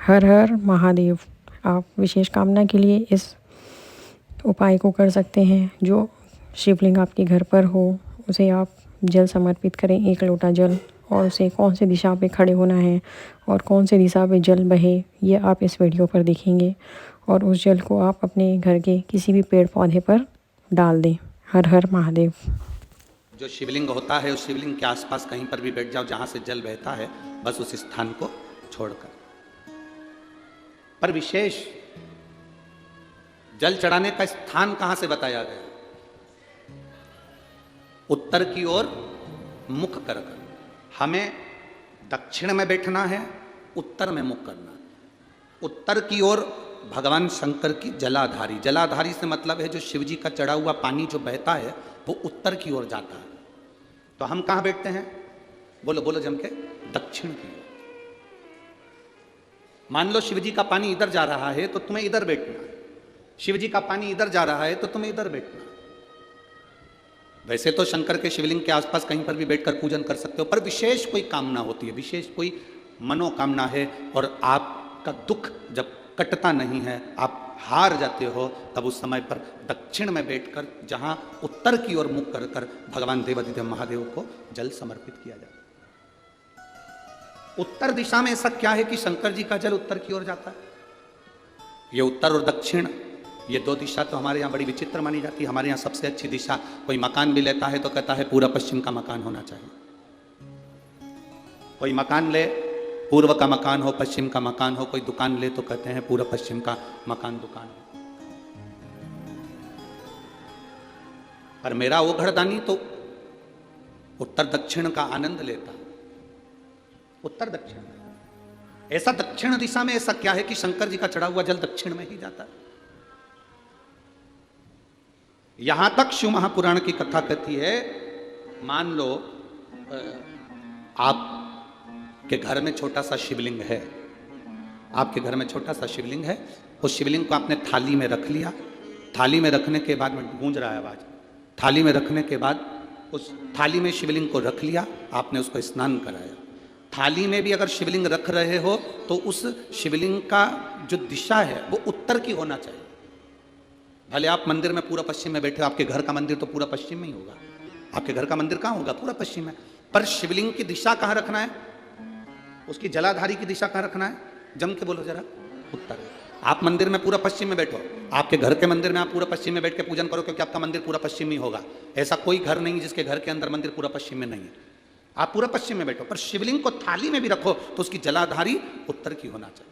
हर हर महादेव। आप विशेष कामना के लिए इस उपाय को कर सकते हैं। जो शिवलिंग आपके घर पर हो उसे आप जल समर्पित करें, 1 लोटा जल, और उसे कौन सी दिशा पे खड़े होना है और कौन सी दिशा पे जल बहे ये आप इस वीडियो पर देखेंगे। और उस जल को आप अपने घर के किसी भी पेड़ पौधे पर डाल दें। हर हर महादेव। जो शिवलिंग होता है उस शिवलिंग के आसपास कहीं पर भी बैठ जाओ जहां से जल बहता है, बस उस स्थान को छोड़कर। पर विशेष जल चढ़ाने का स्थान कहां से बताया गया? उत्तर की ओर मुख कर हमें दक्षिण में बैठना है, उत्तर में मुख करना है। उत्तर की ओर भगवान शंकर की जलाधारी, जलाधारी से मतलब है जो शिव जी का चढ़ा हुआ पानी जो बहता है वो उत्तर की ओर जाता है। तो हम कहां बैठते हैं? बोलो बोलो जम के, दक्षिण की ओर। मान लो शिव जी का पानी इधर जा रहा है तो तुम्हें इधर बैठना है, शिव जी का पानी इधर जा रहा है तो तुम्हें इधर बैठना है। वैसे तो शंकर के शिवलिंग के आसपास कहीं पर भी बैठकर पूजन कर सकते हो, पर विशेष कोई कामना होती है, विशेष कोई मनोकामना है और आपका दुख जब कटता नहीं है, आप हार जाते हो, तब उस समय पर दक्षिण में बैठकर जहां उत्तर की ओर मुख कर कर भगवान देवाधिदेव महादेव को जल समर्पित किया जाता है। उत्तर दिशा में ऐसा क्या है कि शंकर जी का जल उत्तर की ओर जाता है? ये उत्तर और दक्षिण, ये 2 दिशा तो हमारे यहाँ बड़ी विचित्र मानी जाती है। हमारे यहाँ सबसे अच्छी दिशा, कोई मकान भी लेता है तो कहता है पूरा पश्चिम का मकान होना चाहिए। कोई मकान ले, पूर्व का मकान हो, पश्चिम का मकान हो। कोई दुकान ले तो कहते हैं पूरा पश्चिम का मकान दुकान हो। पर मेरा वो घरदानी तो उत्तर दक्षिण का आनंद लेता, उत्तर दक्षिण। ऐसा दक्षिण दिशा में ऐसा क्या है कि शंकर जी का चढ़ा हुआ जल दक्षिण में ही जाता है? यहां तक शिव महापुराण की कथा कहती है, मान लो आपके घर में छोटा सा शिवलिंग है, आपके घर में छोटा सा शिवलिंग है, उस शिवलिंग को आपने थाली में रख लिया। थाली में रखने के बाद में गूंज रहा है आवाज, थाली में रखने के बाद उस थाली में शिवलिंग को रख लिया, आपने उसको स्नान कराया। थाली में भी अगर शिवलिंग रख रहे हो तो उस शिवलिंग का जो दिशा है वो उत्तर की होना चाहिए। भले आप मंदिर में पूरा पश्चिम में बैठे हो, आपके घर का मंदिर तो पूरा पश्चिम में ही होगा, आपके घर का मंदिर कहाँ होगा? पूरा पश्चिम में। पर शिवलिंग की दिशा कहाँ रखना है? उसकी जलाधारी की दिशा कहाँ रखना है? जम के बोलो जरा, उत्तर। आप मंदिर में पूरा पश्चिम में बैठो, आपके घर के मंदिर में आप पूरा पश्चिम में बैठ के पूजन करो, क्योंकि आपका मंदिर पूरा पश्चिमी होगा। ऐसा कोई घर नहीं जिसके घर के अंदर मंदिर पूरा पश्चिम में नहीं है। आप पूरा पश्चिम में बैठो, पर शिवलिंग को थाली में भी रखो तो उसकी जलाधारी उत्तर की होना चाहिए।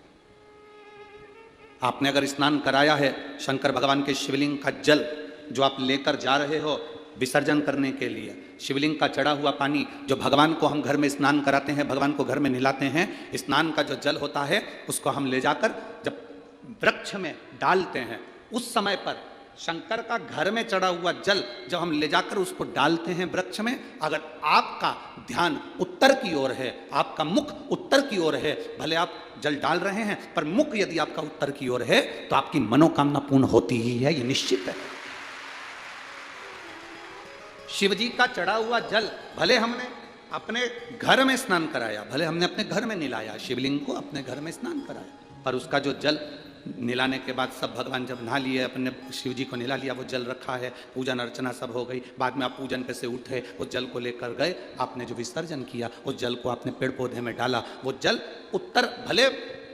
आपने अगर स्नान कराया है, शंकर भगवान के शिवलिंग का जल जो आप लेकर जा रहे हो विसर्जन करने के लिए, शिवलिंग का चढ़ा हुआ पानी जो भगवान को हम घर में स्नान कराते हैं, भगवान को घर में नहलाते हैं, स्नान का जो जल होता है उसको हम ले जाकर जब वृक्ष में डालते हैं, उस समय पर शंकर का घर में चढ़ा हुआ जल जब हम ले जाकर उसको डालते हैं वृक्ष में, अगर आपका ध्यान उत्तर की ओर है, आपका मुख उत्तर की ओर है, भले आप जल डाल रहे हैं पर मुख यदि आपका उत्तर की ओर है तो आपकी मनोकामना पूर्ण होती ही है, ये निश्चित है। शिव जी का चढ़ा हुआ जल भले हमने अपने घर में स्नान कराया, भले हमने अपने घर में नहलाया, शिवलिंग को अपने घर में स्नान कराया, पर उसका जो जल नहलाने के बाद सब भगवान जब नहा लिए, अपने शिव जी को नहला लिया, वो जल रखा है, पूजन अर्चना सब हो गई, बाद में आप पूजन पे से उठे, उस जल को लेकर गए, आपने जो विसर्जन किया उस जल को आपने पेड़ पौधे में डाला, वो जल उत्तर, भले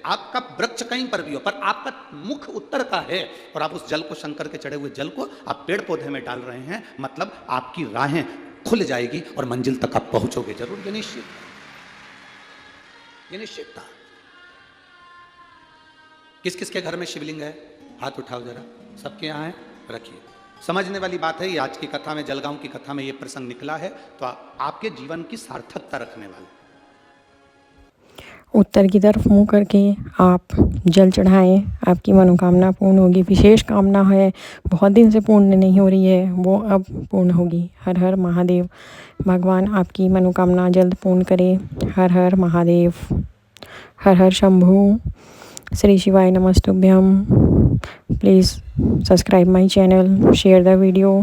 आपका वृक्ष कहीं पर भी हो पर आपका मुख उत्तर का है और आप उस जल को, शंकर के चढ़े हुए जल को आप पेड़ पौधे में डाल रहे हैं, मतलब आपकी राहें खुल जाएगी और मंजिल तक आप पहुंचोगे जरूर, ये निश्चित, ये निश्चित था। किस किस के घर में शिवलिंग है? हाथ उठाओ जरा, सबके यहाँ है, रखिए। समझने वाली बात है, ये आज की कथा में, जलगांव की कथा में ये प्रसंग निकला है तो आपके जीवन की सार्थकता रखने वाला। उत्तर की तरफ मुंह करके आप जल चढ़ाएं, आपकी मनोकामना पूर्ण होगी। विशेष कामना है, बहुत दिन से पूर्ण नहीं हो रही है, वो अब पूर्ण होगी। हर हर महादेव। भगवान आपकी मनोकामना जल्द पूर्ण करे। हर हर महादेव। हर हर शंभू। श्री शिवाय नमस्तुभ्यम। Please subscribe my channel, share the video.